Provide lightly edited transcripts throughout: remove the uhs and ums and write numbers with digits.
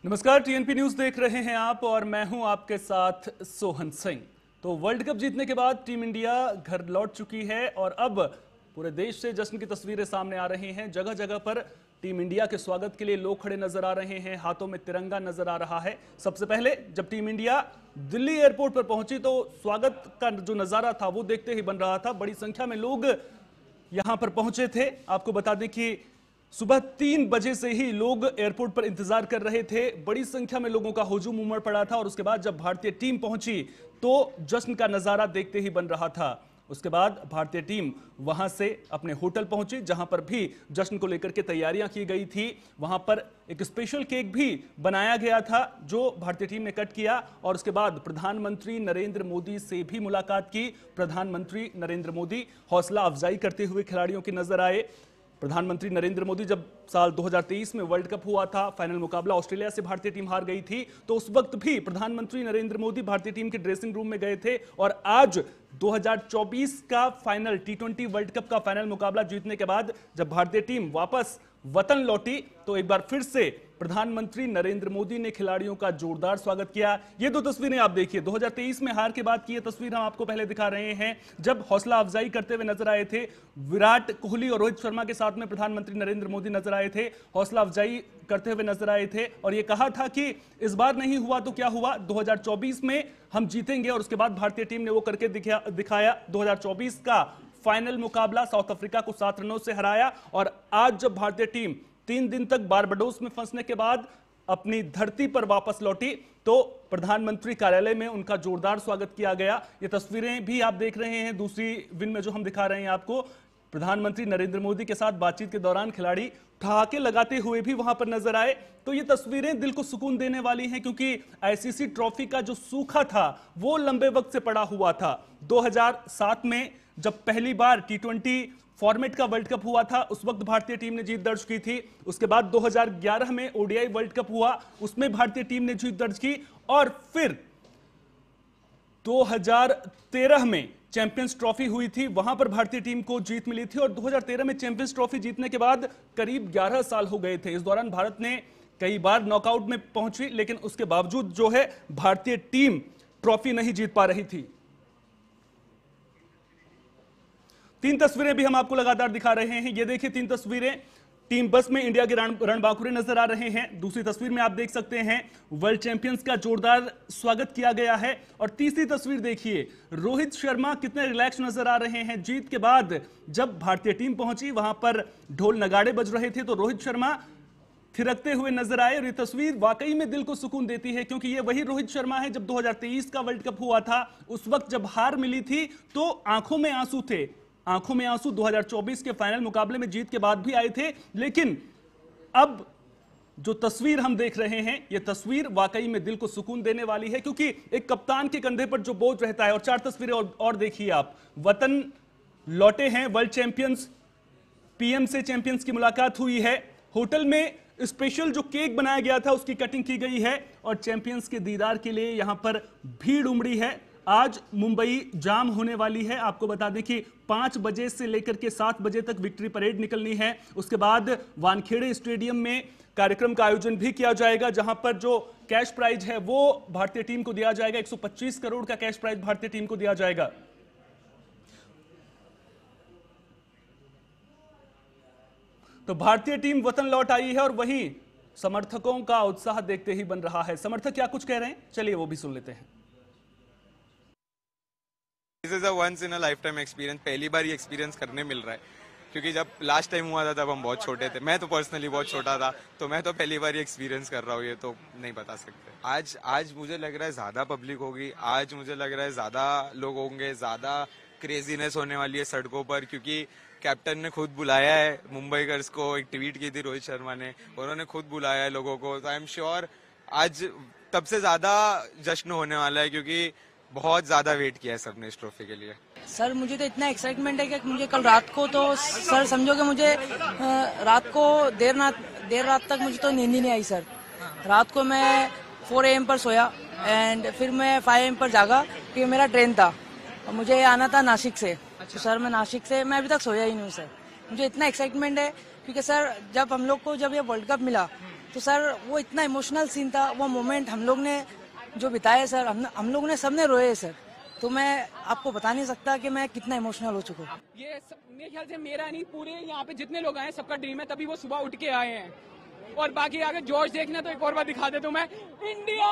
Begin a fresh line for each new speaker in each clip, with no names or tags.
नमस्कार, TNP news देख रहे हैं आप और मैं हूं आपके साथ सोहन सिंह। तो वर्ल्ड कप जीतने के बाद टीम इंडिया घर लौट चुकी है और अब पूरे देश से जश्न की तस्वीरें सामने आ रही हैं। जगह जगह पर टीम इंडिया के स्वागत के लिए लोग खड़े नजर आ रहे हैं, हाथों में तिरंगा नजर आ रहा है। सबसे पहले जब टीम इंडिया दिल्ली एयरपोर्ट पर पहुंची तो स्वागत का जो नजारा था वो देखते ही बन रहा था। बड़ी संख्या में लोग यहां पर पहुंचे थे। आपको बता दें कि सुबह 3 बजे से ही लोग एयरपोर्ट पर इंतजार कर रहे थे। बड़ी संख्या में लोगों का हुजूम उमड़ पड़ा था और उसके बाद जब भारतीय टीम पहुंची तो जश्न का नजारा देखते ही बन रहा था। उसके बाद भारतीय टीम वहां से अपने होटल पहुंची, जहां पर भी जश्न को लेकर के तैयारियां की गई थी। वहां पर एक स्पेशल केक भी बनाया गया था जो भारतीय टीम ने कट किया और उसके बाद प्रधानमंत्री नरेंद्र मोदी से भी मुलाकात की। प्रधानमंत्री नरेंद्र मोदी हौसला अफजाई करते हुए खिलाड़ियों की नजर आए। प्रधानमंत्री नरेंद्र मोदी जब साल 2023 में वर्ल्ड कप हुआ था, फाइनल मुकाबला ऑस्ट्रेलिया से भारतीय टीम हार गई थी, तो उस वक्त भी प्रधानमंत्री नरेंद्र मोदी भारतीय टीम के ड्रेसिंग रूम में गए थे। और आज 2024 का फाइनल T20 वर्ल्ड कप का फाइनल मुकाबला जीतने के बाद जब भारतीय टीम वापस वतन लौटी तो एक बार फिर से प्रधानमंत्री नरेंद्र मोदी ने खिलाड़ियों का जोरदार स्वागत किया। ये दो तस्वीरें आप देखिए, 2023 में हार के बाद की ये तस्वीर हम आपको पहले दिखा रहे हैं जब हौसला अफजाई करते हुए नजर आए थे। विराट कोहली और रोहित शर्मा के साथ में प्रधानमंत्री नरेंद्र मोदी नजर आए थे, हौसला अफजाई करते हुए नजर आए थे और ये कहा था कि इस बार नहीं हुआ तो क्या हुआ, 2024 में हम जीतेंगे। और उसके बाद भारतीय टीम ने वो करके दिखाया। 2024 का फाइनल मुकाबला साउथ अफ्रीका को 7 रनों से हराया और आज जब भारतीय टीम 3 दिन तक बारबाडोस में फंसने के बाद अपनी धरती पर वापस लौटी तो प्रधानमंत्री कार्यालय में उनका जोरदार स्वागत किया गया। ये तस्वीरें भी आप देख रहे हैं दूसरी विन में जो हम दिखा रहे हैं आपको। प्रधानमंत्री नरेंद्र मोदी के साथ बातचीत के दौरान खिलाड़ी ठहाके लगाते हुए भी वहां पर नजर आए। तो ये तस्वीरें दिल को सुकून देने वाली हैं क्योंकि आईसीसी ट्रॉफी का जो सूखा था वो लंबे वक्त से पड़ा हुआ था। 2007 में जब पहली बार T20 फॉर्मेट का वर्ल्ड कप हुआ था उस वक्त भारतीय टीम ने जीत दर्ज की थी। उसके बाद 2011 में ओडीआई वर्ल्ड कप हुआ, उसमें भारतीय टीम ने जीत दर्ज की और फिर 2013 में चैंपियंस ट्रॉफी हुई थी, वहां पर भारतीय टीम को जीत मिली थी। और 2013 में चैंपियंस ट्रॉफी जीतने के बाद करीब 11 साल हो गए थे। इस दौरान भारत ने कई बार नॉकआउट में पहुंची लेकिन उसके बावजूद जो है भारतीय टीम ट्रॉफी नहीं जीत पा रही थी। 3 तस्वीरें भी हम आपको लगातार दिखा रहे हैं। ये देखिए 3 तस्वीरें, टीम बस में इंडिया के रणबांकुरे नजर आ रहे हैं। दूसरी तस्वीर में आप देख सकते हैं वर्ल्ड चैंपियंस का जोरदार स्वागत किया गया है। और तीसरी तस्वीर देखिए, रोहित शर्मा कितने रिलैक्स नजर आ रहे हैं। जीत के बाद जब भारतीय टीम पहुंची वहां पर ढोल नगाड़े बज रहे थे तो रोहित शर्मा थिरकते हुए नजर आए। और ये तस्वीर वाकई में दिल को सुकून देती है क्योंकि ये वही रोहित शर्मा है जब 2023 का वर्ल्ड कप हुआ था। उस वक्त जब हार मिली थी तो आंखों में आंसू थे, आंखों में आंसू 2024 के फाइनल मुकाबले में जीत के बाद भी आए थे। लेकिन अब जो तस्वीर हम देख रहे हैं ये तस्वीर वाकई में दिल को सुकून देने वाली है क्योंकि एक कप्तान के कंधे पर जो बोझ रहता है। और 4 तस्वीरें और देखिए आप, वतन लौटे हैं वर्ल्ड चैंपियंस, पीएम से चैंपियंस की मुलाकात हुई है, होटल में स्पेशल जो केक बनाया गया था उसकी कटिंग की गई है और चैंपियंस के दीदार के लिए यहां पर भीड़ उमड़ी है। आज मुंबई जाम होने वाली है। आपको बता दें कि 5 बजे से लेकर के 7 बजे तक विक्ट्री परेड निकलनी है। उसके बाद वानखेड़े स्टेडियम में कार्यक्रम का आयोजन भी किया जाएगा जहां पर जो कैश प्राइज है वो भारतीय टीम को दिया जाएगा। 125 करोड़ का कैश प्राइज भारतीय टीम को दिया जाएगा। तो भारतीय टीम वतन लौट आई है और वहीं समर्थकों का उत्साह देखते ही बन रहा है। समर्थक क्या कुछ कह रहे हैं, चलिए वो भी सुन लेते हैं।
This is a once in a lifetime experience, पहली बार ये एक्सपीरियंस करने मिल रहा है क्योंकि जब लास्ट टाइम हुआ था तब हम बहुत छोटे थे। मैं तो पर्सनली बहुत छोटा था तो मैं तो पहली बार ये एक्सपीरियंस कर रहा हूँ, ये तो नहीं बता सकते। आज मुझे लग रहा है ज्यादा पब्लिक होगी, आज मुझे लग रहा है ज्यादा लोग होंगे, ज्यादा क्रेजीनेस होने वाली है सड़कों पर क्योंकि कैप्टन ने खुद बुलाया है मुंबईकर्स को। एक ट्वीट की थी रोहित शर्मा ने, उन्होंने खुद बुलाया है लोगों को। तो आई एम श्योर आज तब से ज्यादा जश्न होने वाला है क्योंकि बहुत ज्यादा वेट किया है सबने इस ट्रॉफी के लिए।
सर मुझे तो इतना एक्साइटमेंट है कि मुझे कल रात को तो सर समझो कि मुझे रात को देर रात तक मुझे तो नींद ही नहीं आई सर। रात को मैं 4 AM पर सोया एंड फिर मैं 5 AM पर जागा क्योंकि मेरा ट्रेन था और मुझे आना था नासिक से। तो सर मैं नासिक से मैं अभी तक सोया ही नहीं हूँ सर। मुझे इतना एक्साइटमेंट है क्योंकि सर जब हम लोग को जब ये वर्ल्ड कप मिला तो सर वो इतना इमोशनल सीन था, वो मोमेंट हम लोग ने जो बिताए सर, हम लोग ने सबने रोए सर। तो मैं आपको बता नहीं सकता कि मैं कितना इमोशनल हो चुका हूँ।
ये मेरे ख्याल से मेरा नहीं, पूरे यहाँ पे जितने लोग आए सबका ड्रीम है, तभी वो सुबह उठ के आए हैं। और बाकी अगर जोश देखना तो एक और बार दिखा दे तो मैं इंडिया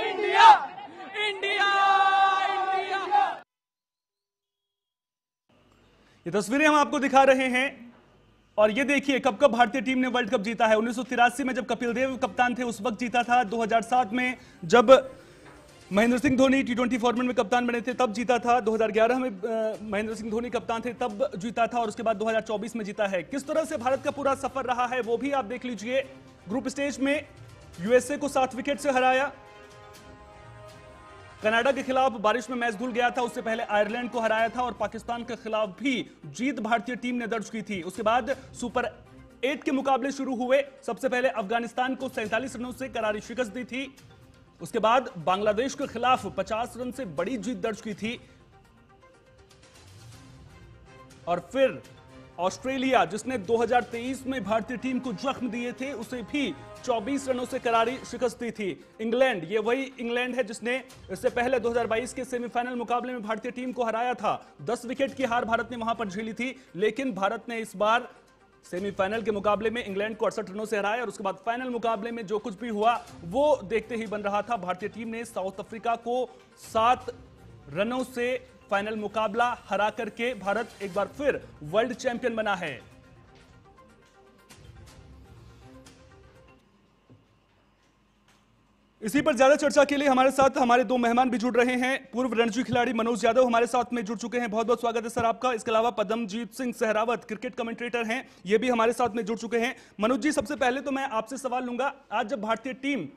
इंडिया इंडिया इंडिया।
ये तस्वीरें हम आपको दिखा रहे हैं और ये देखिए कब कब भारतीय टीम ने वर्ल्ड कप जीता है। 1983 में जब कपिल देव कप्तान थे उस वक्त जीता था। 2007 में जब महेंद्र सिंह धोनी T20 फॉर्मेट में कप्तान बने थे तब जीता था। 2011 में महेंद्र सिंह धोनी कप्तान थे तब जीता था और उसके बाद 2024 में जीता है। किस तरह से भारत का पूरा सफर रहा है वो भी आप देख लीजिए। ग्रुप स्टेज में यूएसए को 7 विकेट से हराया, कनाडा के खिलाफ बारिश में मैच धुल गया था, उससे पहले आयरलैंड को हराया था और पाकिस्तान के खिलाफ भी जीत भारतीय टीम ने दर्ज की थी। उसके बाद सुपर 8 के मुकाबले शुरू हुए। सबसे पहले अफगानिस्तान को 47 रनों से करारी शिकस्त दी थी। उसके बाद बांग्लादेश के खिलाफ 50 रन से बड़ी जीत दर्ज की थी और फिर ऑस्ट्रेलिया जिसने 2023 में भारतीय टीम को जख्म दिए थे उसे भी 24 रनों से करारी शिकस्त दी थी। इंग्लैंड, ये वही इंग्लैंड है जिसने इससे पहले 2022 के सेमीफाइनल मुकाबले में भारतीय टीम को हराया था। 10 विकेट की हार भारत ने वहां पर झेली थी, लेकिन भारत ने इस बार सेमीफाइनल के मुकाबले में इंग्लैंड को 68 रनों से हराया और उसके बाद फाइनल मुकाबले में जो कुछ भी हुआ वो देखते ही बन रहा था। भारतीय टीम ने साउथ अफ्रीका को 7 रनों से फाइनल मुकाबला हरा करके भारत एक बार फिर वर्ल्ड चैंपियन बना है। इसी पर ज्यादा चर्चा के लिए हमारे साथ हमारे 2 मेहमान भी जुड़ रहे हैं। पूर्व रणजी खिलाड़ी मनोज यादव हमारे साथ में जुड़ चुके हैं, बहुत बहुत स्वागत है सर आपका। इसके अलावा पद्मजीत सिंह सहरावत क्रिकेट कमेंटेटर हैं, ये भी हमारे साथ में जुड़ चुके हैं। मनोज जी, सबसे पहले तो मैं आपसे सवाल लूंगा, आज जब भारतीय टीम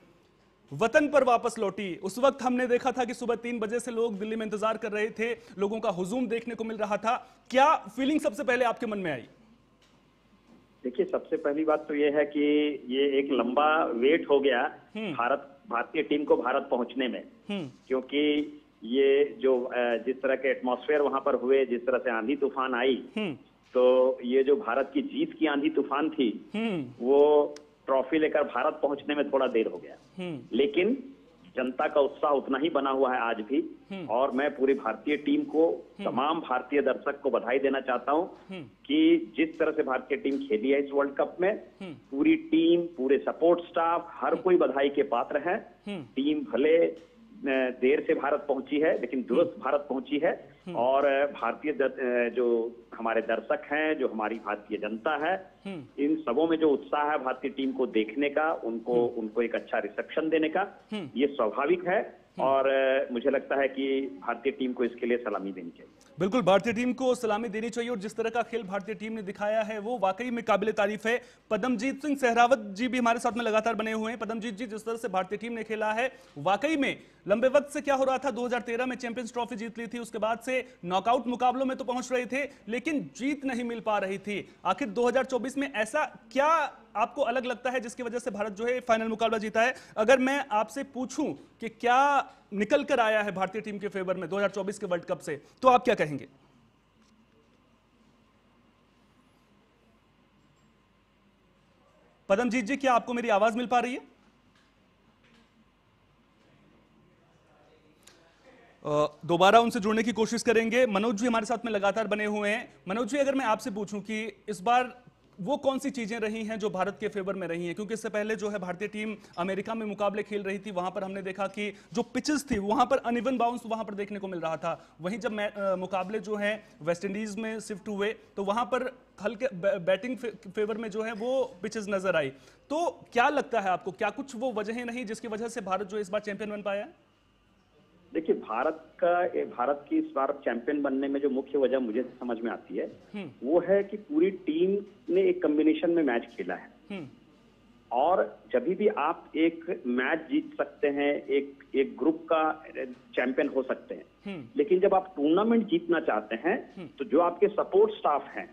वतन पर वापस लौटी उस वक्त हमने देखा था कि सुबह 3 बजे से लोग दिल्ली में इंतजार कर रहे थे, लोगों का हुजूम देखने को मिल रहा था। क्या फीलिंग सबसे पहले आपके मन में आई?
देखिए, सबसे पहली बात तो ये है कि ये एक लंबा वेट हो गया भारतीय टीम को भारत पहुंचने में, क्योंकि ये जो जिस तरह के एटमॉस्फेयर वहां पर हुए, जिस तरह से आंधी तूफान आई, तो ये जो भारत की जीत की आंधी तूफान थी वो ट्रॉफी लेकर भारत पहुंचने में थोड़ा देर हो गया। लेकिन जनता का उत्साह उतना ही बना हुआ है आज भी, और मैं पूरी भारतीय टीम को, तमाम भारतीय दर्शक को बधाई देना चाहता हूं कि जिस तरह से भारतीय टीम खेली है इस वर्ल्ड कप में, पूरी टीम, पूरे सपोर्ट स्टाफ, हर कोई बधाई के पात्र है। टीम भले देर से भारत पहुंची है लेकिन दुरुस्त भारत पहुंची है, और भारतीय जो हमारे दर्शक हैं, जो हमारी भारतीय जनता है, इन सबों में जो उत्साह है भारतीय टीम को देखने का, उनको एक अच्छा रिसेप्शन देने का, ये स्वाभाविक है। और मुझे लगता है कि भारतीय टीम को इसके लिए सलामी देनी चाहिए।
बिल्कुल, भारतीय टीम को सलामी देनी चाहिए और जिस तरह का खेल भारतीय टीम ने दिखाया है वो वाकई में काबिल तारीफ है। पद्मजीत सिंह सहरावत जी भी हमारे साथ में लगातार बने हुए हैं। पद्मजीत जी, जिस तरह से भारतीय टीम ने खेला है वाकई में लंबे वक्त से क्या हो रहा था, 2013 में चैंपियंस ट्रॉफी जीत ली थी, उसके बाद से नॉकआउट मुकाबलों में तो पहुंच रहे थे लेकिन जीत नहीं मिल पा रही थी। आखिर 2024 में ऐसा क्या आपको अलग लगता है जिसकी वजह से भारत जो है फाइनल मुकाबला जीता है? अगर मैं आपसे पूछूं कि क्या निकल कर आया है भारतीय टीम के फेवर में 2024 के वर्ल्ड कप से, तो आप क्या कहेंगे? पद्मजीत जी, क्या आपको मेरी आवाज मिल पा रही है? दोबारा उनसे जुड़ने की कोशिश करेंगे। मनोज जी हमारे साथ में लगातार बने हुए हैं। मनोज जी, अगर मैं आपसे पूछूं कि इस बार वो कौन सी चीजें रही हैं जो भारत के फेवर में रही हैं, क्योंकि इससे पहले जो है भारतीय टीम अमेरिका में मुकाबले खेल रही थी, वहां पर हमने देखा कि जो पिचेस थी वहां पर अनइवन बाउंस वहां पर देखने को मिल रहा था। वहीं जब मुकाबले जो है वेस्ट इंडीज में शिफ्ट हुए तो वहां पर हल्के बैटिंग फेवर में जो है वो पिचेस नजर आई। तो क्या लगता है आपको, क्या कुछ वो वजहें नहीं जिसकी वजह से भारत जो इस बार चैंपियन बन पाया है?
देखिए, भारत की इस बार चैंपियन बनने में जो मुख्य वजह मुझे समझ में आती है वो है कि पूरी टीम ने एक कॉम्बिनेशन में मैच खेला है। और जब भी आप एक मैच जीत सकते हैं, एक ग्रुप का चैंपियन हो सकते हैं, लेकिन जब आप टूर्नामेंट जीतना चाहते हैं तो जो आपके सपोर्ट स्टाफ हैं,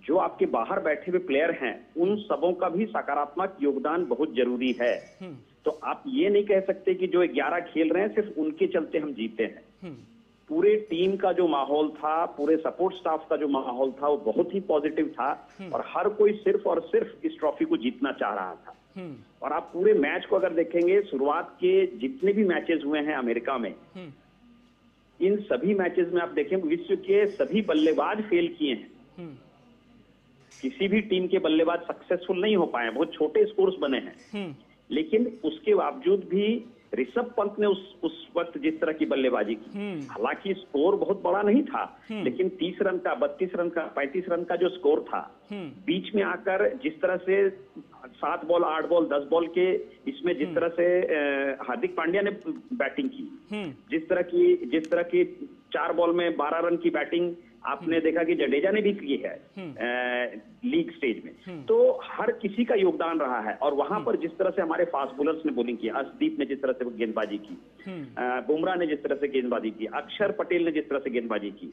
जो आपके बाहर बैठे हुए प्लेयर हैं, उन सबों का भी सकारात्मक योगदान बहुत जरूरी है। तो आप ये नहीं कह सकते कि जो 11 खेल रहे हैं सिर्फ उनके चलते हम जीते हैं। पूरे टीम का जो माहौल था, पूरे सपोर्ट स्टाफ का जो माहौल था, वो बहुत ही पॉजिटिव था और हर कोई सिर्फ और सिर्फ इस ट्रॉफी को जीतना चाह रहा था। और आप पूरे मैच को अगर देखेंगे, शुरुआत के जितने भी मैचेस हुए हैं अमेरिका में, इन सभी मैचेस में आप देखें विश्व के सभी बल्लेबाज फेल किए हैं। किसी भी टीम के बल्लेबाज सक्सेसफुल नहीं हो पाए, बहुत छोटे स्कोर्स बने हैं। लेकिन उसके बावजूद भी ऋषभ पंत ने उस वक्त जिस तरह की बल्लेबाजी की, हालांकि स्कोर बहुत बड़ा नहीं था, लेकिन 30 रन का, 32 रन का, 35 रन का जो स्कोर था, बीच में आकर जिस तरह से 7 बॉल, 8 बॉल, 10 बॉल के इसमें जिस तरह से हार्दिक पांड्या ने बैटिंग की, जिस तरह की 4 बॉल में 12 रन की बैटिंग आपने देखा कि जडेजा ने भी की है लीग स्टेज में, तो हर किसी का योगदान रहा है। और वहां पर जिस तरह से हमारे फास्ट बॉलर्स ने बॉलिंग की, अर्शदीप ने जिस तरह से गेंदबाजी की, बुमराह ने जिस तरह से गेंदबाजी की, अक्षर पटेल ने जिस तरह से गेंदबाजी की,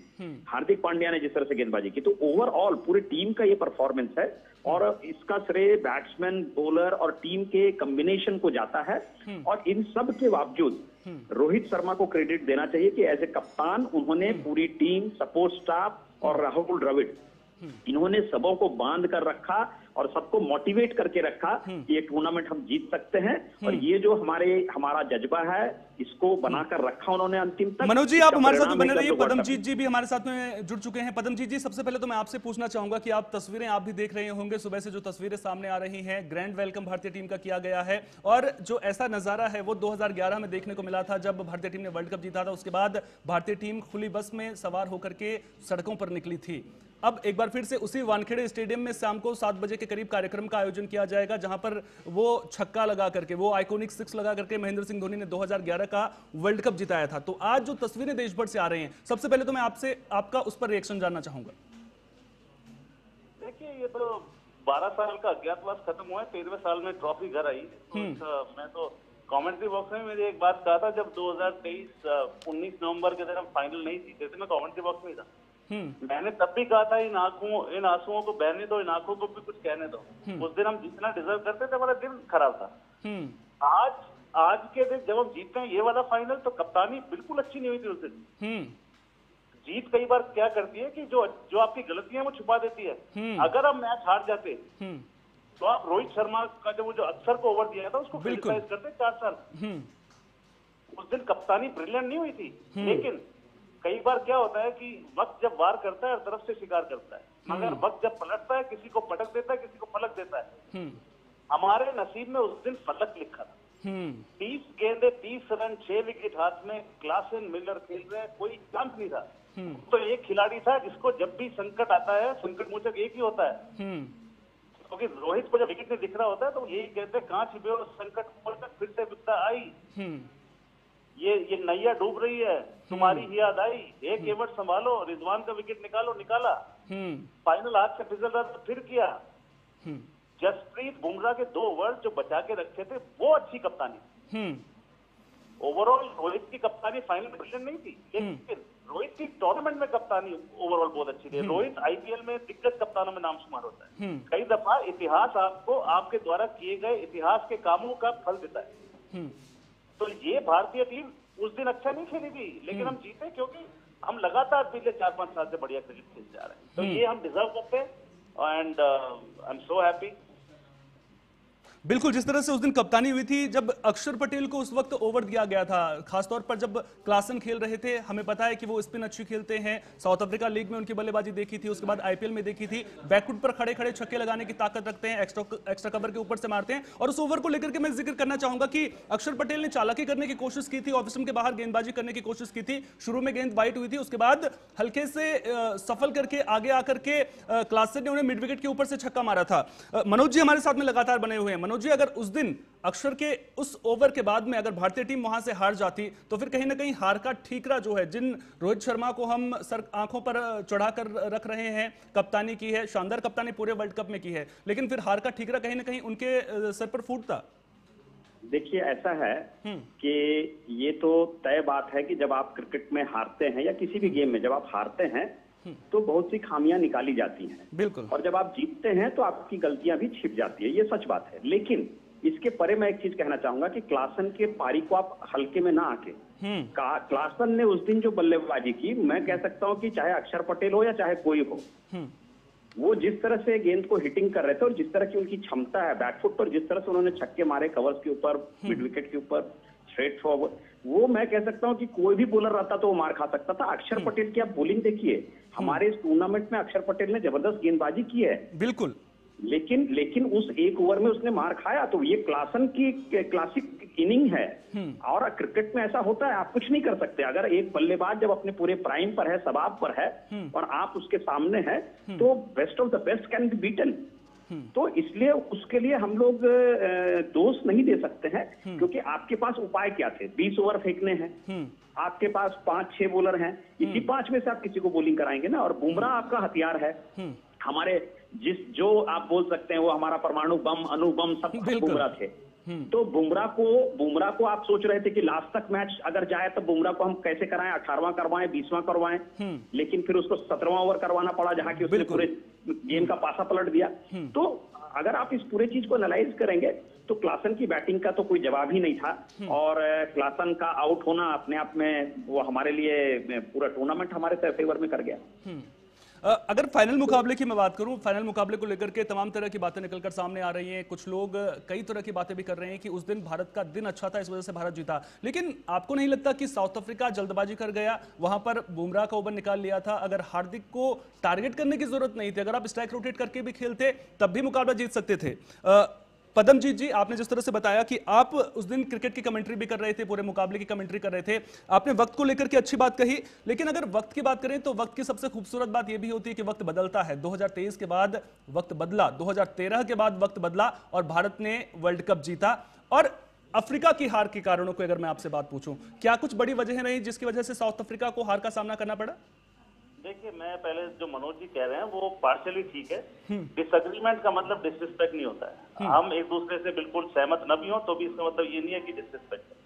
हार्दिक पांड्या ने जिस तरह से गेंदबाजी की, तो ओवरऑल पूरी टीम का ये परफॉर्मेंस है और इसका श्रेय बैट्समैन, बॉलर और टीम के कॉम्बिनेशन को जाता है। और इन सब के बावजूद रोहित शर्मा को क्रेडिट देना चाहिए कि एज ए कप्तान उन्होंने पूरी टीम, सपोर्ट स्टाफ और राहुल द्रविड़, इन्होंने सबों को बांध कर रखा और सबको मोटिवेट करके रखा कि ये टूर्नामेंट हम जीत सकते हैं। और ये जो हमारा जज्बा है, इसको बनाकर रखा उन्होंने अंतिम तक।
मनोज जी, आप हमारे साथ बने रहिए। पदमजीत जी भी हमारे साथ में जुड़ चुके हैं। पदमजीत जी, सबसे पहले तो मैं आपसे पूछना चाहूंगा कि आप तस्वीरें आप भी देख रहे होंगे, सुबह से जो तस्वीरें सामने आ रही हैं, ग्रैंड वेलकम भारतीय टीम का किया गया है और जो ऐसा नजारा है वो 2011 में देखने को मिला था जब भारतीय टीम ने वर्ल्ड कप जीता था। उसके बाद भारतीय टीम खुली बस में सवार होकर के सड़कों पर निकली थी। अब एक बार फिर से उसी वानखेड़े स्टेडियम में शाम को 7 बजे के करीब कार्यक्रम का आयोजन किया जाएगा, जहां पर वो छक्का लगा करके, वो आइकॉनिक 6 लगा करके महेंद्र सिंह धोनी ने 2011 का वर्ल्ड कप जिताया था। तो आज जो तस्वीरें देश भर से आ रही हैं, सबसे पहले तो मैं आपसे आपका उस पर रिएक्शन जानना चाहूंगा।
देखिए, ये तो 12 साल का अज्ञातवास खत्म हुआ है, 13वें साल में ट्रॉफी घर आई। तो मैं तो कमेंट्री बॉक्स में मेरी एक बात कहा था, जब 2023 19 नवंबर के दिन हम फाइनल नहीं जीते थे, मैं कमेंट्री बॉक्स में था। मैंने तब भी कहा था इन आंसुओं को बहने दो, इन आंखों को भी कुछ कहने दो। उस दिन हम जितना डिजर्व करते थे, हमारा दिन खराब था। आज के दिन जब हम जीतते हैं ये वाला फाइनल, तो कप्तानी बिल्कुल अच्छी नहीं हुई थी उस दिन। जीत कई बार क्या करती है कि जो आपकी गलतियां वो छुपा देती है। अगर हम मैच हार जाते तो आप रोहित शर्मा का जो अक्षर को ओवर दिया था उसको क्रिटिसाइज करते 4 साल। उस दिन कप्तानी ब्रिलियंट नहीं हुई थी, लेकिन कई बार क्या होता है कि वक्त जब वार करता है हर तरफ से शिकार करता है, मगर वक्त जब पलटता है किसी को पटक देता है, किसी को पलट देता है। हमारे नसीब में उस दिन फलक लिखा था। 30 गेंदे, 30 रन, 6 विकेट हाथ में, क्लासन मिलर खेल रहे हैं, कोई चांस नहीं था। तो एक खिलाड़ी था जिसको जब भी संकट आता है, संकट मोचक एक ही होता है, क्योंकि रोहित को जब विकेट नहीं दिख रहा होता है तो यही कहते हैं कहां छिपे हो संकट मोचक, फिर से विपदा आई, ये नैया डूब रही है, तुम्हारी ही याद आई, एक एवट संभालो, रिजवान का विकेट निकाला। फाइनल हाथ से फिसल रहा तो फिर किया। जसप्रीत बुमराह के 2 ओवर जो बचा के रखे थे, वो अच्छी कप्तानी। ओवरऑल रोहित की कप्तानी फाइनल में ब्रिलियंट नहीं थी, लेकिन रोहित की टूर्नामेंट में कप्तानी ओवरऑल बहुत अच्छी थी। रोहित आईपीएल में दिग्गज कप्तानों में नाम शुमार होता है। कई दफा इतिहास आपको आपके द्वारा किए गए इतिहास के कामों का फल देता है। तो ये भारतीय टीम उस दिन अच्छा नहीं खेली थी, लेकिन हम जीते क्योंकि हम लगातार पिछले 4-5 साल से बढ़िया क्रिकेट खेल जा रहे हैं। तो ये हम डिजर्व करते हैं and I am so happy.
बिल्कुल, जिस तरह से उस दिन कप्तानी हुई थी, जब अक्षर पटेल को उस वक्त ओवर दिया गया था, खासतौर पर जब क्लासन खेल रहे थे, हमें पता है कि वो स्पिन अच्छी खेलते हैं, साउथ अफ्रीका लीग में उनकी बल्लेबाजी देखी थी, उसके बाद आईपीएल में देखी थी, बैकफुट पर खड़े खड़े छक्के लगाने की ताकत रखते हैं, एक्स्ट्रा कवर के ऊपर से मारते हैं। और उस ओवर को लेकर के मैं जिक्र करना चाहूंगा कि अक्षर पटेल ने चालाकी करने की कोशिश की थी, ऑफ स्टंप के बाहर गेंदबाजी करने की कोशिश की थी। शुरू में गेंद वाइट हुई थी, उसके बाद हल्के से सफल करके आगे आकर के क्लासन ने उन्हें मिड विकेट के ऊपर से छक्का मारा था। मनोज जी हमारे साथ में लगातार बने हुए हैं। मनोज जी, अगर उस दिन अक्षर के उस ओवर के बाद में अगर भारतीय टीम वहां से हार जाती तो फिर कहीं ना कहीं हार का ठीकरा जो है, जिन रोहित शर्मा को हम सर आंखों पर चढ़ाकर रख रहे हैं, कप्तानी की है, शानदार कप्तानी पूरे वर्ल्ड कप में की है, लेकिन फिर हार का ठीकरा कहीं ना कहीं उनके सर पर फूटता।
देखिए, ऐसा है कि ये तो तय बात है कि जब आप क्रिकेट में हारते हैं या किसी भी गेम में जब आप हारते हैं तो बहुत सी खामियां निकाली जाती हैं।
बिल्कुल।
और जब आप जीतते हैं तो आपकी गलतियां भी छिप जाती है, ये सच बात है। लेकिन इसके परे मैं एक चीज कहना चाहूंगा कि क्लासन के पारी को आप हल्के में ना आके, क्लासन ने उस दिन जो बल्लेबाजी की, मैं कह सकता हूं कि चाहे अक्षर पटेल हो या चाहे कोई हो, वो जिस तरह से गेंद को हिटिंग कर रहे थे और जिस तरह की उनकी क्षमता है बैकफुट पर, जिस तरह से उन्होंने छक्के मारे कवर्स के ऊपर, मिड विकेट के ऊपर, स्ट्रेट फॉरवर्ड, वो मैं कह सकता हूं कि कोई भी बॉलर रहता तो वो मार खा सकता था। अक्षर पटेल की आप बॉलिंग देखिए, हमारे इस टूर्नामेंट में अक्षर पटेल ने जबरदस्त गेंदबाजी की है,
बिल्कुल,
लेकिन उस एक ओवर में उसने मार खाया। तो ये क्लासन की क्लासिक इनिंग है। और क्रिकेट में ऐसा होता है, आप कुछ नहीं कर सकते। अगर एक बल्लेबाज जब अपने पूरे प्राइम पर है, शबाब पर है, और आप उसके सामने हैं, तो best of the best can be beaten. तो इसलिए उसके लिए हम लोग दोष नहीं दे सकते हैं, क्योंकि आपके पास उपाय क्या थे? 20 ओवर फेंकने हैं, आपके पास 5-6 बॉलर हैं, इसी 5 में से आप किसी को बॉलिंग कराएंगे ना। और बुमराह आपका हथियार है, हमारे जो आप बोल सकते हैं वो हमारा परमाणु बम, अणुबम, सब बुमराह थे। तो बुमराह को आप सोच रहे थे कि लास्ट तक मैच अगर जाए तो बुमराह को हम कैसे कराएं, 18वां करवाएं, 20वां करवाएं, लेकिन फिर उसको 17वां ओवर करवाना पड़ा, जहां की उसने पूरे गेम का पासा पलट दिया। तो अगर आप इस पूरे चीज को एनालाइज करेंगे तो क्लासन की बैटिंग का तो कोई जवाब ही नहीं था। और क्लासन का आउट होना अपने आप में वो हमारे लिए पूरा टूर्नामेंट हमारे फेवर में कर गया।
अगर फाइनल मुकाबले की मैं बात करूं, फाइनल मुकाबले को लेकर के तमाम तरह की बातें निकलकर सामने आ रही हैं। कुछ लोग कई तरह की बातें भी कर रहे हैं कि उस दिन भारत का दिन अच्छा था, इस वजह से भारत जीता। लेकिन आपको नहीं लगता कि साउथ अफ्रीका जल्दबाजी कर गया, वहां पर बुमराह का ओवर निकाल लिया था? अगर हार्दिक को टारगेट करने की जरूरत नहीं थी, अगर आप स्ट्राइक रोटेट करके भी खेलते तब भी मुकाबला जीत सकते थे। पदमजीत जी, आपने जिस तरह से बताया कि आप उस दिन क्रिकेट की कमेंट्री भी कर रहे थे, पूरे मुकाबले की कमेंट्री कर रहे थे, आपने वक्त को लेकर के अच्छी बात कही, लेकिन अगर वक्त की बात करें तो वक्त की सबसे खूबसूरत बात यह भी होती है कि वक्त बदलता है। 2023 के बाद वक्त बदला, 2013 के बाद वक्त बदला और भारत ने वर्ल्ड कप जीता। और अफ्रीका की हार के कारणों को अगर मैं आपसे बात पूछूं, क्या कुछ बड़ी वजह नहीं जिसकी वजह से साउथ अफ्रीका को हार का सामना करना पड़ा?
देखिए, मैं पहले जो मनोज जी कह रहे हैं वो पार्शियली ठीक है। डिसएग्रीमेंट का मतलब डिसरिस्पेक्ट नहीं होता है। हम एक दूसरे से बिल्कुल सहमत न भी हो तो भी इसका मतलब ये नहीं है कि डिसरिस्पेक्ट है।